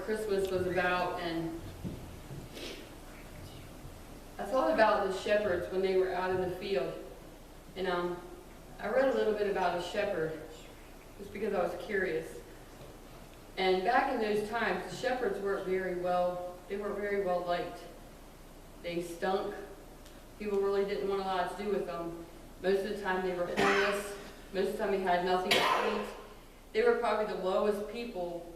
what Christmas was about, and I thought about the shepherds when they were out in the field. And I read a little bit about a shepherd just because I was curious. And back in those times, the shepherds weren't very well liked. They stunk. People really didn't want a lot to do with them. Most of the time they were homeless. Most of the time they had nothing to eat. They were probably the lowest people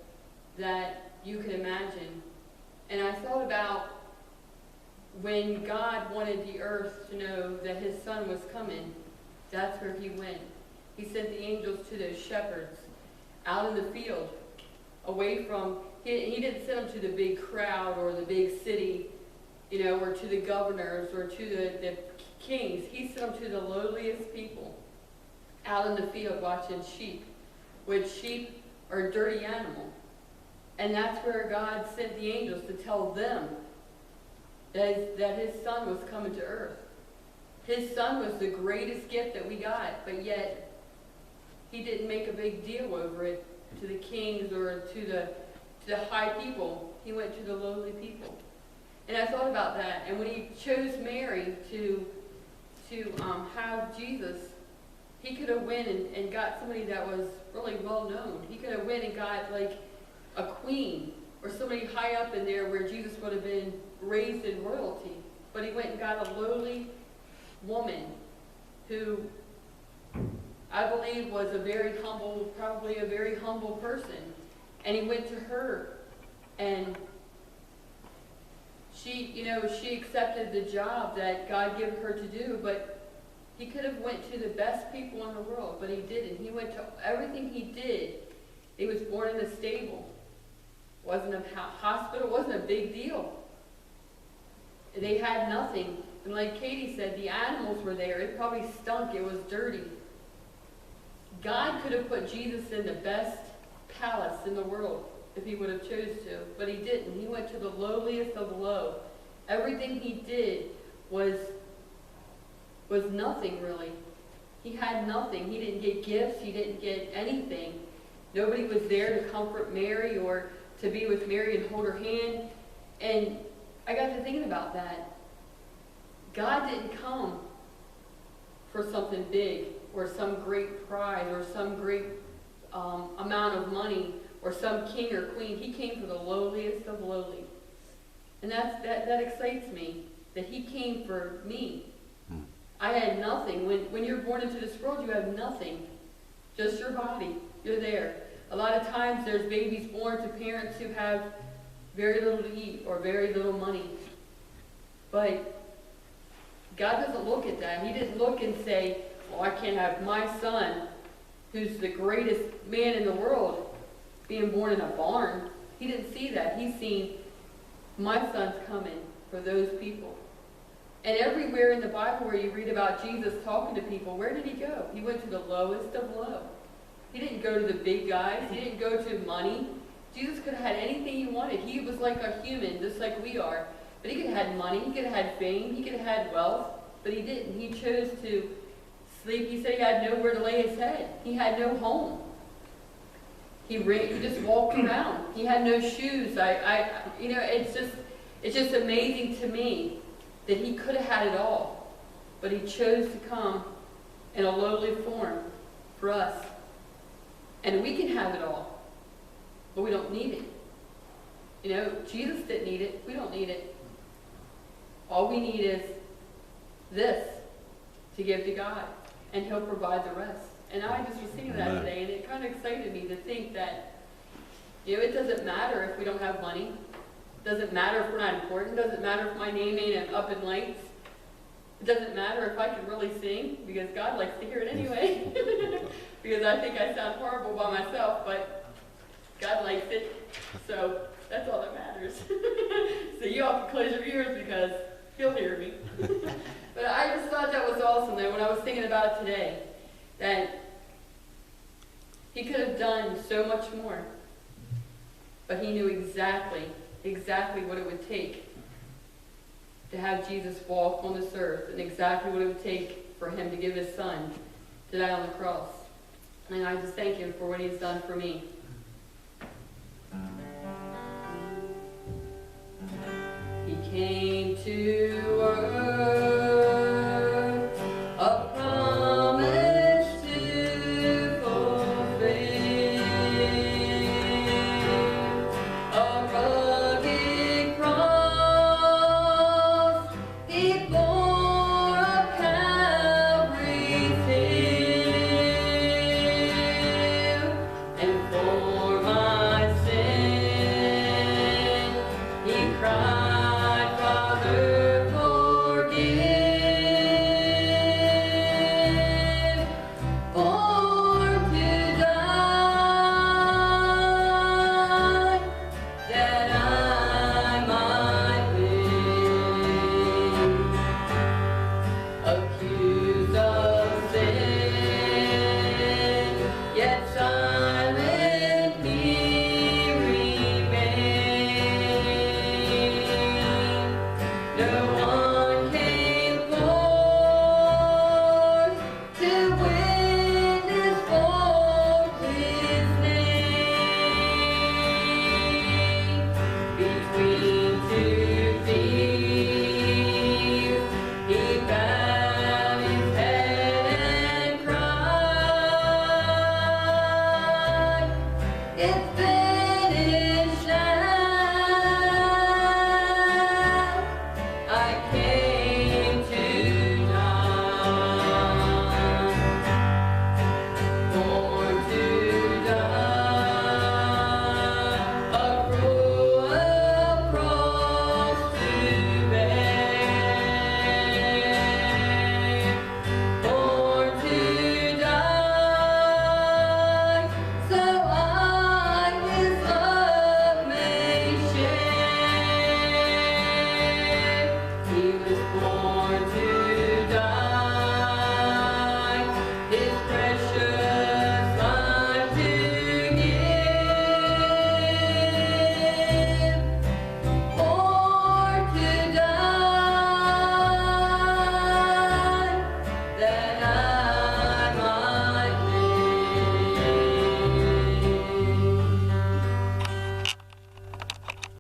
that you could imagine. And I thought about when God wanted the earth to know that his son was coming, that's where he went. He sent the angels to those shepherds out in the field, away from, he didn't send them to the big crowd or the big city, or to the governors or to the kings. He sent them to the lowliest people out in the field watching sheep, which sheep are a dirty animal. And that's where God sent the angels to tell them that his son was coming to earth. His son was the greatest gift that we got, but yet he didn't make a big deal over it to the kings or to the high people. He went to the lowly people. And I thought about that. And when he chose Mary to have Jesus, he could have went and got somebody that was really well known. He could have went and got like a queen or somebody high up in there where Jesus would have been raised in royalty. But he went and got a lowly woman who I believe was probably a very humble person. And he went to her, and she accepted the job that God gave her to do, but he could have went to the best people in the world, but he didn't. He went to everything he did. He was born in a stable. Wasn't a hospital, wasn't a big deal. They had nothing. And like Katie said, the animals were there. It probably stunk. It was dirty. God could have put Jesus in the best palace in the world if he would have chose to, but he didn't. He went to the lowliest of the low. Everything he did was nothing really. He had nothing. He didn't get gifts. He didn't get anything. Nobody was there to comfort Mary or to be with Mary and hold her hand. And I got to thinking about that. God didn't come for something big or some great prize or some great amount of money or some king or queen. He came for the lowliest of lowly. And that excites me, that he came for me. I had nothing. When you're born into this world, you have nothing. Just your body. You're there. A lot of times there's babies born to parents who have very little to eat or very little money. But God doesn't look at that. He didn't look and say, well, I can't have my son, who's the greatest man in the world, being born in a barn. He didn't see that. He's seen, my son's coming for those people. And everywhere in the Bible where you read about Jesus talking to people, where did he go? He went to the lowest of low. He didn't go to the big guys. He didn't go to money. Jesus could have had anything he wanted. He was like a human, just like we are. But he could have had money. He could have had fame. He could have had wealth. But he didn't. He chose to sleep. He said he had nowhere to lay his head. He had no home. He just walked around. He had no shoes. It's just amazing to me that he could have had it all, but he chose to come in a lowly form for us. And we can have it all, but we don't need it. Jesus didn't need it. We don't need it. All we need is this to give to God, and he'll provide the rest. And I just was thinking that today, and it kind of excited me to think that, it doesn't matter if we don't have money. It doesn't matter if we're not important. It doesn't matter if my name ain't up in lights. It doesn't matter if I can really sing, because God likes to hear it anyway. Because I think I sound horrible by myself, but God likes it. So that's all that matters. So you all can close your ears because he'll hear me. But I just thought that was awesome though when I was thinking about it today. That he could have done so much more. But he knew exactly what it would take to have Jesus walk on this earth, and exactly what it would take for him to give his son to die on the cross. And I just thank him for what he's done for me. came to